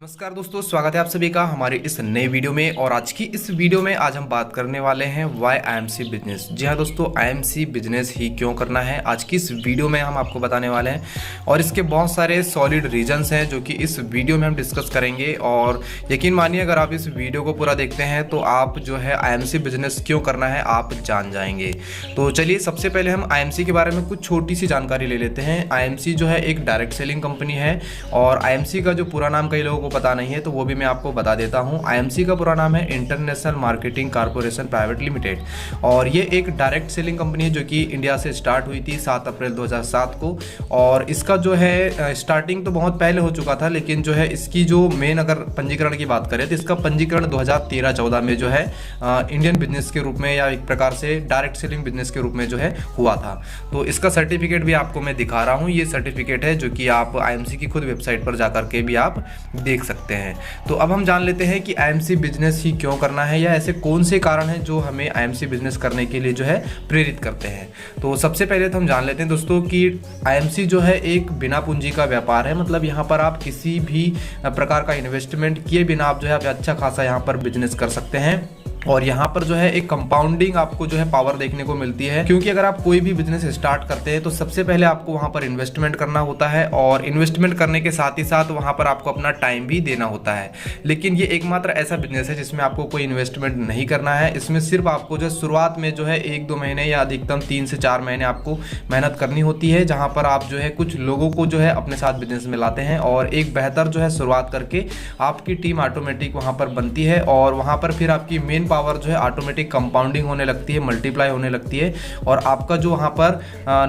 नमस्कार दोस्तों, स्वागत है आप सभी का हमारे इस नए वीडियो में। और आज की इस वीडियो में आज हम बात करने वाले हैं वाई आईएमसी बिजनेस। जी हाँ दोस्तों, आईएमसी बिजनेस ही क्यों करना है, आज की इस वीडियो में हम आपको बताने वाले हैं। और इसके बहुत सारे सॉलिड रीजंस हैं जो कि इस वीडियो में हम डिस्कस करेंगे। और यकीन मानिए, अगर आप इस वीडियो को पूरा देखते हैं तो आप जो है आईएमसी बिजनेस क्यों करना है आप जान जाएंगे। तो चलिए, सबसे पहले हम आईएमसी के बारे में कुछ छोटी सी जानकारी ले लेते हैं। आईएमसी जो है एक डायरेक्ट सेलिंग कंपनी है। और आईएमसी का जो पूरा नाम कई लोगों को पता नहीं है, तो वो भी मैं आपको बता देता हूं। आईएमसी का पूरा नाम है international marketing corporation private limited. और ये एक डायरेक्ट सेलिंग कंपनी है जो कि इंडिया से स्टार्ट हुई थी 7 अप्रैल 2007 को। और इसका जो है स्टार्टिंग तो बहुत पहले हो चुका था, लेकिन जो है इसकी जो मेन अगर पंजीकरण की बात करें तो इसका पंजीकरण 2013-14 में जो है इंडियन बिजनेस के रूप में या एक प्रकार से डायरेक्ट सेलिंग बिजनेस के रूप में जो है हुआ था। तो इसका सर्टिफिकेट भी आपको मैं दिखा रहा हूँ। ये सर्टिफिकेट है जो कि आप आईएमसी की खुद वेबसाइट पर जाकर के भी आप देख सकते हैं। तो अब हम जान लेते हैं कि आईएमसी बिजनेस ही क्यों करना है, या ऐसे कौन से कारण हैं जो हमें आईएमसी बिजनेस करने के लिए जो है प्रेरित करते हैं। तो सबसे पहले तो हम जान लेते हैं दोस्तों कि आईएमसी जो है एक बिना पूंजी का व्यापार है। मतलब यहाँ पर आप किसी भी प्रकार का इन्वेस्टमेंट किए बिना आप जो है अच्छा खासा यहाँ पर बिजनेस कर सकते हैं। और यहाँ पर जो है एक कंपाउंडिंग आपको जो है पावर देखने को मिलती है, क्योंकि अगर आप कोई भी बिजनेस स्टार्ट करते हैं तो सबसे पहले आपको वहाँ पर इन्वेस्टमेंट करना होता है। और इन्वेस्टमेंट करने के साथ ही साथ वहाँ पर आपको अपना टाइम भी देना होता है। लेकिन ये एकमात्र ऐसा बिजनेस है जिसमें आपको कोई इन्वेस्टमेंट नहीं करना है। इसमें सिर्फ आपको जो शुरुआत में जो है 1-2 महीने या अधिकतम 3 से 4 महीने आपको मेहनत करनी होती है, जहाँ पर आप जो है कुछ लोगों को जो है अपने साथ बिजनेस में लाते हैं। और एक बेहतर जो है शुरुआत करके आपकी टीम ऑटोमेटिक वहाँ पर बनती है। और वहाँ पर फिर आपकी मेन पावर जो है ऑटोमेटिक कंपाउंडिंग होने लगती है, मल्टीप्लाई होने लगती है। और आपका जो वहाँ पर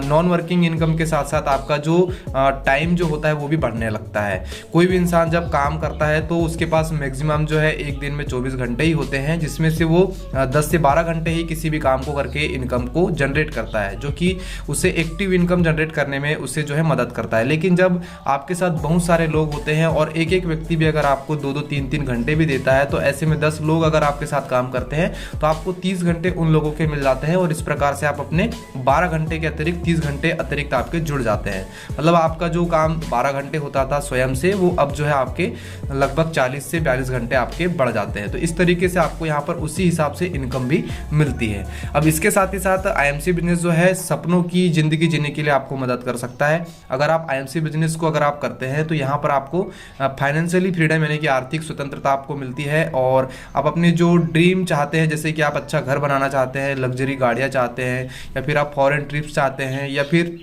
नॉन वर्किंग इनकम के साथ साथ आपका जो टाइम जो होता है वो भी बढ़ने लगता है। कोई भी इंसान जब काम करता है तो उसके पास मैक्सिमम जो है एक दिन में 24 घंटे ही होते हैं, जिसमें से वो 10 से 12 घंटे ही किसी भी काम को करके इनकम को जनरेट करता है, जो कि उसे एक्टिव इनकम जनरेट करने में उससे जो है मदद करता है। लेकिन जब आपके साथ बहुत सारे लोग होते हैं और एक एक व्यक्ति भी अगर आपको 2-2, 3-3 घंटे भी देता है, तो ऐसे में 10 लोग अगर आपके साथ काम करते हैं तो आपको 30 घंटे उन लोगों के मिल जाते हैं। और इस प्रकार से आप अपने 12 घंटे के अतिरिक्त 30 घंटे अतिरिक्त आपके जुड़ जाते हैं। मतलब आपका जो काम 12 घंटे होता था स्वयं से, वो अब जो है आपके लगभग 40 से 42 घंटे आपके बढ़ जाते हैं। तो इस तरीके से आपको यहाँ पर उसी हिसाब से इनकम भी मिलती है। अब इसके साथ ही साथ आईएमसी बिजनेस जो है सपनों की जिंदगी जीने के लिए आपको मदद कर सकता है। अगर आप आईएमसी बिजनेस को अगर आप करते हैं तो यहाँ पर आपको फाइनेंशियली फ्रीडम यानी कि आर्थिक स्वतंत्रता आपको मिलती है। और आप अपने जो ड्रीम चाहते हैं, जैसे कि आप अच्छा घर बनाना चाहते हैं, लग्जरी गाड़ियाँ चाहते हैं, या फिर आप फॉरेन ट्रिप्स चाहते हैं, या फिर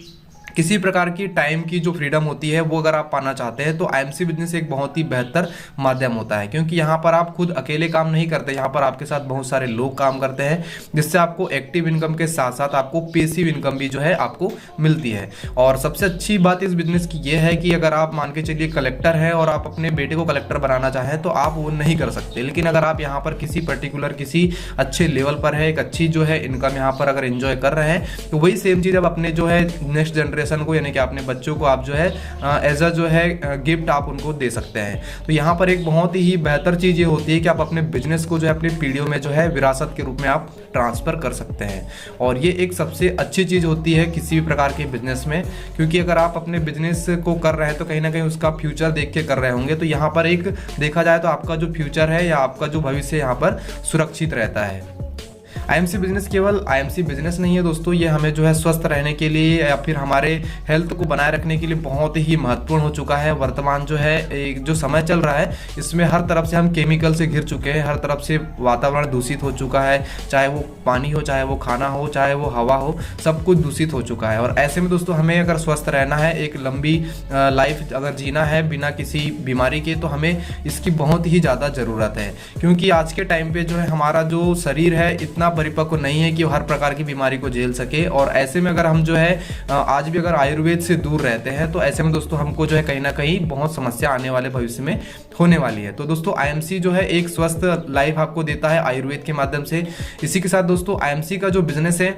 किसी प्रकार की टाइम की जो फ्रीडम होती है वो अगर आप पाना चाहते हैं, तो आईएमसी बिजनेस एक बहुत ही बेहतर माध्यम होता है। क्योंकि यहाँ पर आप खुद अकेले काम नहीं करते, यहाँ पर आपके साथ बहुत सारे लोग काम करते हैं, जिससे आपको एक्टिव इनकम के साथ साथ आपको पैसिव इनकम भी जो है आपको मिलती है। और सबसे अच्छी बात इस बिजनेस की ये है कि अगर आप मान के चलिए कलेक्टर है और आप अपने बेटे को कलेक्टर बनाना चाहें तो आप वो नहीं कर सकते। लेकिन अगर आप यहाँ पर किसी पर्टिकुलर किसी अच्छे लेवल पर है, एक अच्छी जो है इनकम यहाँ पर अगर एंजॉय कर रहे हैं, तो वही सेम चीज़ अब अपने जो है नेक्स्ट जनरेशन को यानी कि अपने बच्चों को आप जो है एज अ जो है गिफ्ट आप उनको दे सकते हैं। तो यहाँ पर एक बहुत ही बेहतर चीज़ ये होती है कि आप अपने बिजनेस को जो है अपनी पीढ़ियों में जो है विरासत के रूप में आप ट्रांसफ़र कर सकते हैं। और ये एक सबसे अच्छी चीज़ होती है किसी भी प्रकार के बिजनेस में, क्योंकि अगर आप अपने बिजनेस को कर रहे हैं तो कहीं ना कहीं उसका फ्यूचर देख के कर रहे होंगे। तो यहाँ पर एक देखा जाए तो आपका जो फ्यूचर है या आपका जो भविष्य यहाँ पर सुरक्षित रहता है। आईएमसी बिजनेस केवल आईएमसी बिजनेस नहीं है दोस्तों, ये हमें जो है स्वस्थ रहने के लिए या फिर हमारे हेल्थ को बनाए रखने के लिए बहुत ही महत्वपूर्ण हो चुका है। वर्तमान जो है एक जो समय चल रहा है, इसमें हर तरफ से हम केमिकल से घिर चुके हैं, हर तरफ से वातावरण दूषित हो चुका है, चाहे वो पानी हो, चाहे वो खाना हो, चाहे वो हवा हो, सब कुछ दूषित हो चुका है। और ऐसे में दोस्तों हमें अगर स्वस्थ रहना है, एक लंबी लाइफ अगर जीना है बिना किसी बीमारी के, तो हमें इसकी बहुत ही ज़्यादा ज़रूरत है। क्योंकि आज के टाइम पे जो है हमारा जो शरीर है इतना परिपक्व नहीं है कि वो हर प्रकार की बीमारी को झेल सके। और ऐसे में अगर हम जो है आज भी अगर आयुर्वेद से दूर रहते हैं, तो ऐसे में दोस्तों हमको जो है कहीं ना कहीं बहुत समस्या आने वाले भविष्य में होने वाली है। तो दोस्तों आईएमसी जो है एक स्वस्थ लाइफ आपको देता है आयुर्वेद के माध्यम से। इसी के साथ दोस्तों आईएमसी का जो बिजनेस है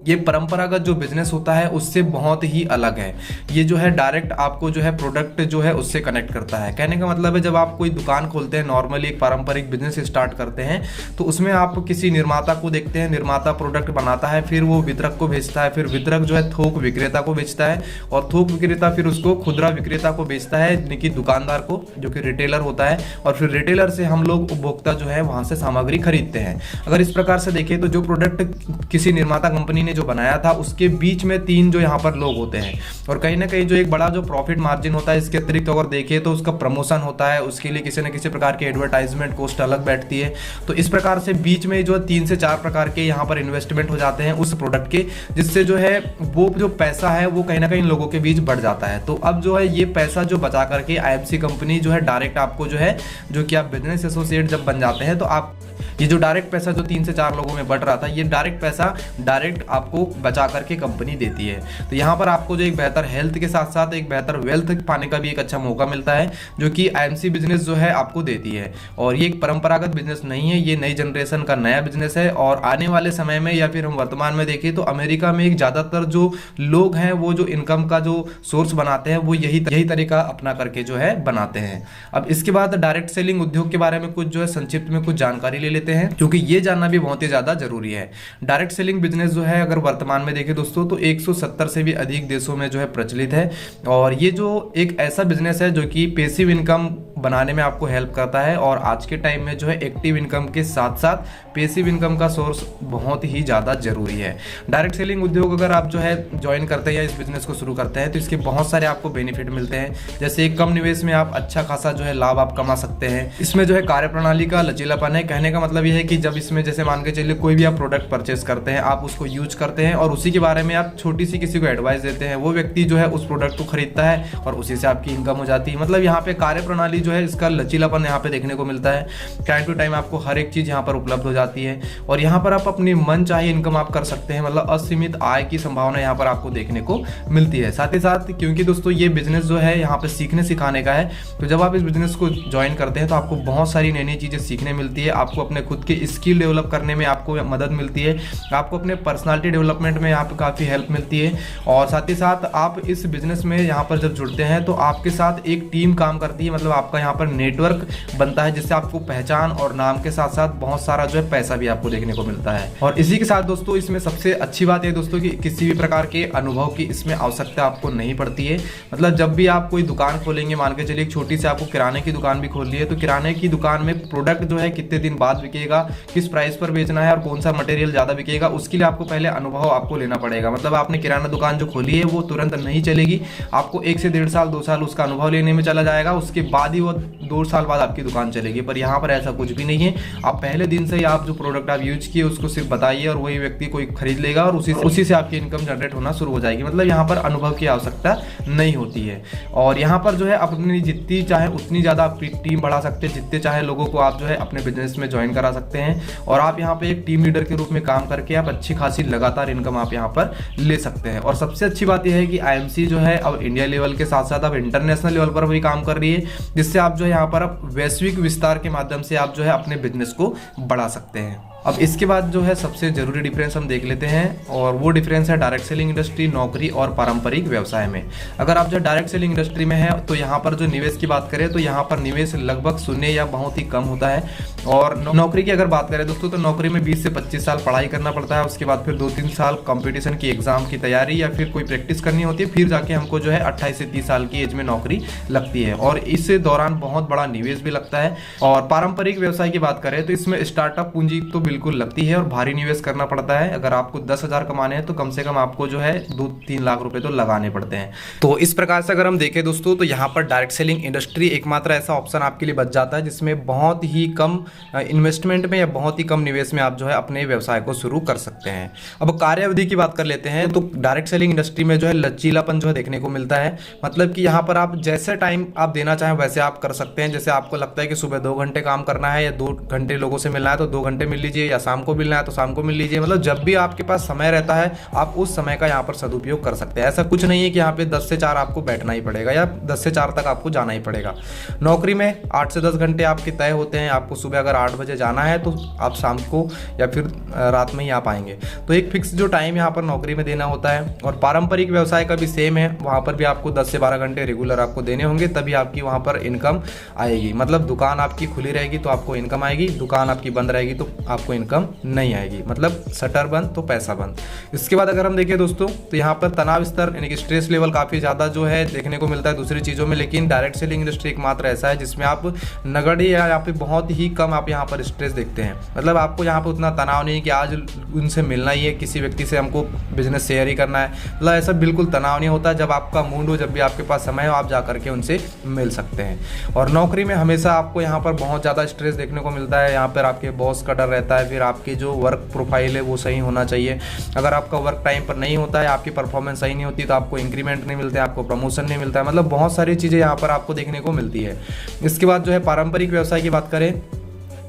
ये परंपरागत जो बिजनेस होता है उससे बहुत ही अलग है। ये जो है डायरेक्ट आपको जो है प्रोडक्ट जो है उससे कनेक्ट करता है। कहने का मतलब है जब आप कोई दुकान खोलते हैं, नॉर्मली एक पारंपरिक बिजनेस स्टार्ट करते हैं, तो उसमें आप किसी निर्माता को देखते हैं, निर्माता प्रोडक्ट बनाता है, फिर वो वितरक को भेजता है, फिर वितरक जो है थोक विक्रेता को बेचता है, और थोक विक्रेता फिर उसको खुदरा विक्रेता को बेचता है, यानी कि दुकानदार को, जो कि रिटेलर होता है, और फिर रिटेलर से हम लोग उपभोक्ता जो है वहां से सामग्री खरीदते हैं। अगर इस प्रकार से देखें तो जो प्रोडक्ट किसी निर्माता कंपनी ने जो बनाया था उसके बीच में 3 जो यहाँ पर लोग होते हैं, और कहीं ना कहीं जो एक बड़ा जो प्रॉफिट मार्जिन होता है, इसके अतिरिक्त अगर देखें तो उसका प्रमोशन होता है, उसके लिए किसी न किसी प्रकार की एडवर्टाइजमेंट कॉस्ट अलग बैठती है। तो इस प्रकार से बीच में जो 3 से 4 प्रकार के यहाँ पर इन्वेस्टमेंट हो जाते हैं उस प्रोडक्ट के, जिससे जो है वो जो पैसा है वो कहीं ना कहीं लोगों के बीच बढ़ जाता है। तो अब जो है ये पैसा जो बचा करके आईएमसी कंपनी जो है डायरेक्ट आपको जो है, जो कि आप बिजनेस एसोसिएट जब बन जाते हैं तो आप ये जो डायरेक्ट पैसा जो 3 से 4 लोगों में बढ़ रहा था, ये डायरेक्ट पैसा डायरेक्ट आपको बचा करके कंपनी देती है। तो यहाँ पर आपको जो एक बेहतर हेल्थ के साथ साथ एक बेहतर वेल्थ पाने का भी एक अच्छा मौका मिलता है, जो कि आईएमसी बिजनेस जो है आपको देती है। और ये एक परंपरागत बिजनेस नहीं है, ये नई जनरेशन का नया बिजनेस है। और आने वाले समय में या फिर हम वर्तमान में देखें तो अमेरिका में एक ज़्यादातर जो लोग हैं वो जो इनकम का जो सोर्स बनाते हैं वो यही तरीका अपना करके जो है बनाते हैं। अब इसके बाद डायरेक्ट सेलिंग उद्योग के बारे में कुछ जो है संक्षिप्त में कुछ जानकारी ले लेते हैं, क्योंकि ये जानना भी बहुत ही ज्यादा जरूरी है। डायरेक्ट सेलिंग बिजनेस जो है अगर वर्तमान में देखें दोस्तों तो 170 से भी अधिक देशों में जो है प्रचलित है। और ये जो एक ऐसा बिजनेस है जो कि पैसिव इनकम बनाने में आपको हेल्प करता है, और आज के टाइम में जो है एक्टिव इनकम के साथ साथ पैसिव इनकम का सोर्स बहुत ही ज्यादा जरूरी है। डायरेक्ट सेलिंग उद्योग अगर आप जो है ज्वाइन करते हैं या इस बिजनेस को शुरू करते हैं तो इसके बहुत सारे आपको बेनिफिट मिलते हैं। जैसे कम निवेश में आप अच्छा खासा जो है लाभ आप कमा सकते हैं। इसमें जो है कार्यप्रणाली का लचीलापन है। कहने का मतलब यह है कि जब इसमें जैसे मान के चलिए कोई भी आप प्रोडक्ट परचेस करते हैं, आप उसको यूज करते हैं और उसी के बारे में आप छोटी सी किसी को एडवाइस देते हैं, वो व्यक्ति जो है उस प्रोडक्ट को खरीदता है और उसी से आपकी इनकम हो जाती है। मतलब यहाँ पे कार्यप्रणाली जो है इसका लचीलापन यहाँ पे देखने को मिलता है। टाइम टू टाइम आपको हर एक चीज यहाँ पर उपलब्ध हो जाती है, और यहाँ पर आप अपनी मन चाहे इनकम आप कर सकते हैं। मतलब असीमित आय की संभावना यहाँ पर आपको देखने को मिलती है। साथ ही साथ क्योंकि दोस्तों ये बिजनेस जो है यहाँ पे सीखने सिखाने का है, तो जब आप इस बिजनेस को ज्वाइन करते हैं तो आपको बहुत सारी नई नई चीजें सीखने मिलती है। आपको अपने खुद के स्किल डेवलप करने में आपको मदद मिलती है, आपको अपने पर्सनालिटी डेवलपमेंट में यहाँ पे काफ़ी हेल्प मिलती है। और साथ ही साथ आप इस बिजनेस में यहाँ पर जब जुड़ते हैं तो आपके साथ एक टीम काम करती है। मतलब आपका यहाँ पर नेटवर्क बनता है, जिससे आपको पहचान और नाम के साथ साथ बहुत सारा जो है पैसा भी आपको देखने को मिलता है। और इसी के साथ दोस्तों इसमें सबसे अच्छी बात है दोस्तों कि किसी भी प्रकार के अनुभव की इसमें आवश्यकता आपको नहीं पड़ती है। मतलब जब भी आप कोई दुकान खोलेंगे, मान के चलिए एक छोटी सी आपको किराने की दुकान भी खोल ली है, तो किराने की दुकान में प्रोडक्ट जो है कितने दिन बाद बिकेगा, किस प्राइस पर बेचना है और कौन सा मटेरियल ज्यादा बिकेगा, उसके लिए आपको पहले अनुभव आपको लेना पड़ेगा। मतलब आपने किराना दुकान जो खोली है वो तुरंत नहीं चलेगी, आपको 1 से 1.5 साल 2 साल उसका अनुभव लेने में चला जाएगा, उसके बाद ही वो 2 साल बाद आपकी दुकान चलेगी। पर यहाँ पर ऐसा कुछ भी नहीं है। आप पहले दिन से ही आप जो प्रोडक्ट आप यूज किए उसको सिर्फ बताइए और वही व्यक्ति कोई खरीद लेगा और उसी से आपकी इनकम जनरेट होना शुरू हो जाएगी। मतलब यहाँ पर अनुभव की आवश्यकता नहीं होती है। और यहाँ पर जो है अपनी जितनी चाहे उतनी ज्यादा आपकी टीम बढ़ा सकते हैं, जितने चाहे लोगों को आप जो है अपने बिजनेस में ज्वाइन करा सकते हैं, और आप यहाँ पे एक टीम लीडर के रूप में काम करके आप अच्छी खासी लगातार इनकम आप यहाँ पर ले सकते हैं। और सबसे अच्छी बात यह है कि आईएमसी जो है अब इंडिया लेवल के साथ साथ अब इंटरनेशनल लेवल पर भी काम कर रही है, जिससे आप जो है यहाँ पर अब वैश्विक विस्तार के माध्यम से आप जो है अपने बिजनेस को बढ़ा सकते हैं। अब इसके बाद जो है सबसे जरूरी डिफरेंस हम देख लेते हैं, और वो डिफरेंस है डायरेक्ट सेलिंग इंडस्ट्री, नौकरी और पारंपरिक व्यवसाय में। अगर आप जो डायरेक्ट सेलिंग इंडस्ट्री में है तो यहाँ पर जो निवेश की बात करें तो यहाँ पर निवेश लगभग शून्य या बहुत ही कम होता है। और नौकरी की अगर बात करें दोस्तों तो नौकरी में 20 से 25 साल पढ़ाई करना पड़ता है, उसके बाद फिर 2-3 साल कंपटीशन की एग्जाम की तैयारी या फिर कोई प्रैक्टिस करनी होती है, फिर जाके हमको जो है 28 से 30 साल की एज में नौकरी लगती है, और इस दौरान बहुत बड़ा निवेश भी लगता है। और पारंपरिक व्यवसाय की बात करें तो इसमें स्टार्टअप पूंजी तो बिल्कुल लगती है और भारी निवेश करना पड़ता है। अगर आपको 10,000 कमाने हैं तो कम से कम आपको जो है 2-3 लाख रुपए तो लगाने पड़ते हैं। तो इस प्रकार से अगर हम देखें दोस्तों तो यहाँ पर डायरेक्ट सेलिंग इंडस्ट्री एकमात्र ऐसा ऑप्शन आपके लिए बच जाता है जिसमें बहुत ही कम इन्वेस्टमेंट में या बहुत ही कम निवेश में आप जो है अपने व्यवसाय को शुरू कर सकते हैं। अब कार्यावधि की बात कर लेते हैं तो डायरेक्ट सेलिंग इंडस्ट्री में जो है लचीलापन जो है देखने को मिलता है। मतलब कि यहाँ पर आप जैसे टाइम आप देना चाहें वैसे आप कर सकते हैं। जैसे आपको लगता है कि सुबह 2 घंटे काम करना है या 2 घंटे लोगों से मिलना है तो 2 घंटे मिल लीजिए, लीजिए, या शाम को मिलना है तो शाम को मिल लीजिए। मतलब जब भी आपके पास समय रहता है आप उस समय का यहाँ पर सदुपयोग कर सकते हैं। ऐसा कुछ नहीं है कि यहाँ पे 10 से 4 आपको बैठना ही पड़ेगा या 10 से 4 तक आपको जाना ही पड़ेगा। नौकरी में 8 से 10 घंटे आपके तय होते हैं। आपको सुबह अगर 8 बजे जाना है तो आप शाम को या फिर रात में ही आ पाएंगे। तो एक फिक्स जो टाइम यहाँ पर नौकरी में देना होता है। और पारंपरिक व्यवसाय का भी सेम है, वहाँ पर भी आपको 10 से 12 घंटे रेगुलर आपको देने होंगे, तभी आपकी वहाँ पर इनकम आएगी। मतलब दुकान आपकी खुली रहेगी तो आपको इनकम आएगी, दुकान आपकी बंद रहेगी तो आपको इनकम नहीं आएगी। मतलब शटर बंद तो पैसा बंद। इसके बाद अगर हम देखें दोस्तों तो यहाँ पर तनाव स्तर यानी कि स्ट्रेस लेवल काफ़ी ज़्यादा जो है देखने को मिलता है दूसरी चीज़ों में, लेकिन डायरेक्ट सेलिंग इंडस्ट्री एकमात्र ऐसा है जिसमें आप नगण्य या यहाँ पे बहुत ही कम आप यहाँ पर स्ट्रेस देखते हैं। मतलब आपको यहाँ पर उतना तनाव नहीं कि आज उनसे मिलना ही है, किसी व्यक्ति से हमको बिजनेस शेयर ही करना है। मतलब ऐसा बिल्कुल तनाव नहीं होता। जब आपका मूड हो, जब भी आपके पास समय हो, आप जा करके उनसे मिल सकते हैं। और नौकरी में हमेशा आपको यहाँ पर बहुत ज़्यादा स्ट्रेस देखने को मिलता है। यहाँ पर आपके बॉस का डर रहता है, फिर आपकी जो वर्क प्रोफाइल है वो सही होना चाहिए। अगर आपका वर्क टाइम पर नहीं होता है, आपकी परफॉर्मेंस सही नहीं होती तो आपको इंक्रीमेंट नहीं मिलता है, आपको प्रमोशन नहीं मिलता है। मतलब बहुत सारी चीज़ें यहाँ पर आपको देखने को मिलती है। इसके बाद जो है पारंपरिक व्यवसाय की बात करें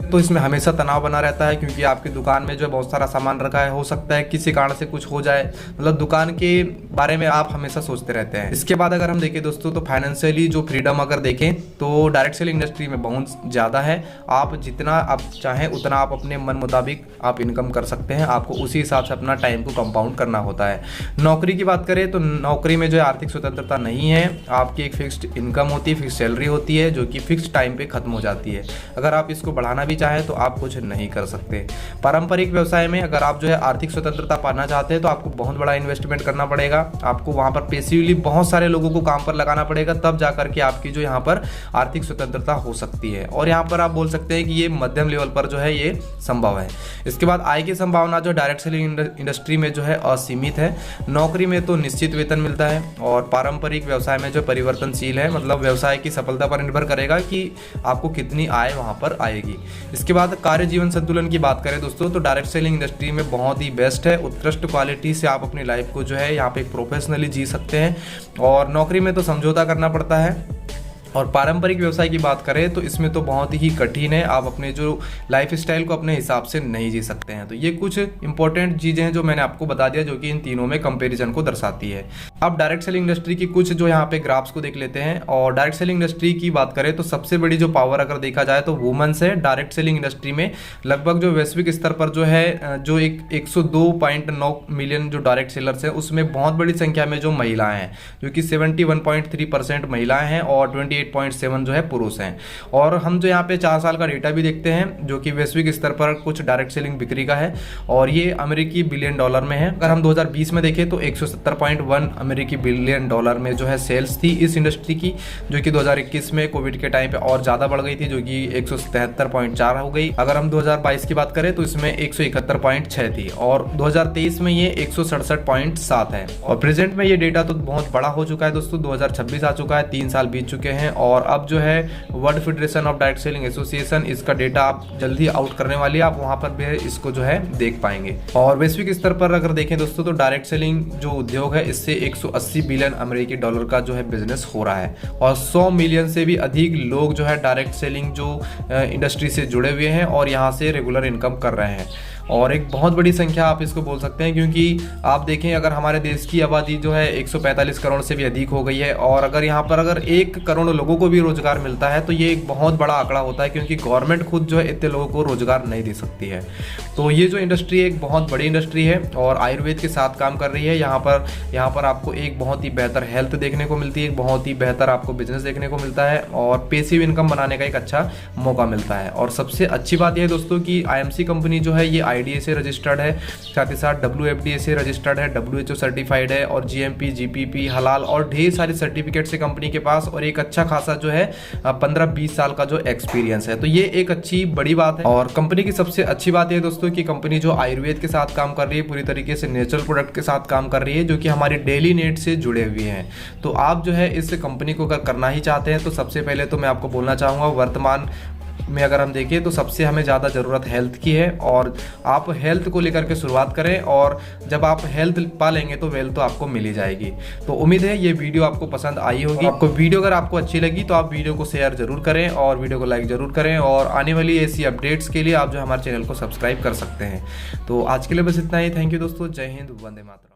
तो इसमें हमेशा तनाव बना रहता है, क्योंकि आपकी दुकान में जो है बहुत सारा सामान रखा है, हो सकता है किसी कारण से कुछ हो जाए। मतलब दुकान के बारे में आप हमेशा सोचते रहते हैं। इसके बाद अगर हम देखें दोस्तों तो फाइनेंशियली जो फ्रीडम अगर देखें तो डायरेक्ट सेलिंग इंडस्ट्री में बहुत ज़्यादा है। आप जितना आप चाहें उतना आप अपने मन मुताबिक आप इनकम कर सकते हैं। आपको उसी हिसाब से अपना टाइम को कंपाउंड करना होता है। नौकरी की बात करें तो नौकरी में जो है आर्थिक स्वतंत्रता नहीं है। आपकी एक फिक्स्ड इनकम होती है, फिक्स सैलरी होती है जो कि फिक्स टाइम पे खत्म हो जाती है। अगर आप इसको बढ़ाना भी चाहे तो आप कुछ नहीं कर सकते। पारंपरिक व्यवसाय में अगर आप जो है आर्थिक स्वतंत्रता पाना चाहते हैं तो आपको बहुत बड़ा इन्वेस्टमेंट करना पड़ेगा। आपको वहां पर पेसिवली बहुत सारे लोगों को काम पर लगाना पड़ेगा, तब जाकर के आपकी जो यहाँ पर आर्थिक स्वतंत्रता हो सकती है। और यहाँ पर आप बोल सकते हैं कि ये मध्यम लेवल पर जो है ये संभव है। इसके बाद आय की संभावना जो डायरेक्ट सेलिंग इंडस्ट्री में जो है असीमित है। नौकरी में तो निश्चित वेतन मिलता है और पारंपरिक व्यवसाय में जो परिवर्तनशील है। मतलब व्यवसाय की सफलता पर निर्भर करेगा कि आपको कितनी आय वहां पर आएगी। इसके बाद कार्य जीवन संतुलन की बात करें दोस्तों तो डायरेक्ट सेलिंग इंडस्ट्री में बहुत ही बेस्ट है। उत्कृष्ट क्वालिटी से आप अपनी लाइफ को जो है यहाँ पे प्रोफेशनली जी सकते हैं। और नौकरी में तो समझौता करना पड़ता है। और पारंपरिक व्यवसाय की बात करें तो इसमें तो बहुत ही कठिन है। आप अपने जो लाइफ स्टाइल को अपने हिसाब से नहीं जी सकते हैं। तो ये कुछ इंपॉर्टेंट चीज़ें हैं जो मैंने आपको बता दिया, जो कि इन तीनों में कंपैरिजन को दर्शाती है। अब डायरेक्ट सेलिंग इंडस्ट्री की कुछ जो यहाँ पे ग्राफ्स को देख लेते हैं। और डायरेक्ट सेलिंग इंडस्ट्री की बात करें तो सबसे बड़ी जो पावर अगर देखा जाए तो वुमेन्स है। डायरेक्ट सेलिंग इंडस्ट्री में लगभग जो वैश्विक स्तर पर जो है जो 102.9 मिलियन जो डायरेक्ट सेलर्स हैं उसमें बहुत बड़ी संख्या में जो महिलाएं हैं, जो कि 71.3% महिलाएं हैं और 28.7 जो है पुरुष हैं। और हम जो यहाँ पे 4 साल का डेटा भी देखते हैं जो कि वैश्विक स्तर पर कुछ डायरेक्ट सेलिंग बिक्री का है और ये अमेरिकी बिलियन डॉलर में है। अगर हम 2020 में देखें तो 170.1 अमेरिकी बिलियन डॉलर में जो है सेल्स थी इस इंडस्ट्री की, जो कि 2021 में कोविड के टाइम पे और ज़्यादा बढ़ गई थी, जो कि 177.4 हो गई। अगर हम 2022 की बात करें तो इसमें 171.6 थी और 2023 में ये 167.7 है। और प्रेजेंट में ये डेटा तो बहुत बड़ा हो चुका है दोस्तों। 2026 आ चुका है, 3 साल बीत चुके हैं और अब जो है world federation of direct selling association इसका डेटा आप जल्दी आउट करने वाली है। आप वहां पर भी इसको जो है देख पाएंगे। और वैश्विक स्तर पर अगर देखें दोस्तों तो डायरेक्ट सेलिंग जो उद्योग है इससे 180 बिलियन अमेरिकी डॉलर का जो है बिजनेस हो रहा है और 100 मिलियन से भी अधिक लोग जो है डायरेक्ट सेलिंग जो इंडस्ट्री से जुड़े हुए हैं और यहाँ से रेगुलर इनकम कर रहे हैं। और एक बहुत बड़ी संख्या आप इसको बोल सकते हैं, क्योंकि आप देखें अगर हमारे देश की आबादी जो है 145 करोड़ से भी अधिक हो गई है और अगर यहाँ पर अगर 1 करोड़ लोगों को भी रोजगार मिलता है तो ये एक बहुत बड़ा आंकड़ा होता है, क्योंकि गवर्नमेंट खुद जो है इतने लोगों को रोजगार नहीं दे सकती है। तो ये जो इंडस्ट्री है एक बहुत बड़ी इंडस्ट्री है और आयुर्वेद के साथ काम कर रही है। यहाँ पर आपको एक बहुत ही बेहतर हेल्थ देखने को मिलती है, एक बहुत ही बेहतर आपको बिजनेस देखने को मिलता है और पैसिव इनकम बनाने का एक अच्छा मौका मिलता है। और सबसे अच्छी बात यह है दोस्तों कि IMC कंपनी जो है ये IDA से रजिस्टर्ड है, साथ ही साथ WFDA से रजिस्टर्ड है, WHO सर्टिफाइड है और GMP, GPP, हलाल और ढेर सारे सर्टिफिकेट से कंपनी के पास और एक अच्छा खासा जो है 15-20 साल का जो एक्सपीरियंस है। तो ये एक अच्छी बड़ी बात है। और कंपनी की सबसे अच्छी बात है दोस्तों कि कंपनी जो आयुर्वेद के साथ काम कर रही है, पूरी तरीके से नेचुरल प्रोडक्ट के साथ काम कर रही है, जो कि हमारे डेली नीड से जुड़े हुए हैं। तो आप जो है इस कंपनी को अगर करना ही चाहते हैं तो सबसे पहले तो मैं आपको बोलना चाहूँगा वर्तमान में अगर हम देखें तो सबसे हमें ज़्यादा ज़रूरत हेल्थ की है, और आप हेल्थ को लेकर के शुरुआत करें, और जब आप हेल्थ पा लेंगे तो वेल्थ तो आपको मिल ही जाएगी। तो उम्मीद है ये वीडियो आपको पसंद आई होगी। आपको वीडियो अगर आपको अच्छी लगी तो आप वीडियो को शेयर जरूर करें और वीडियो को लाइक जरूर करें, और आने वाली ऐसी अपडेट्स के लिए आप जो हमारे चैनल को सब्सक्राइब कर सकते हैं। तो आज के लिए बस इतना ही। थैंक यू दोस्तों, जय हिंद, वंदे मातरम।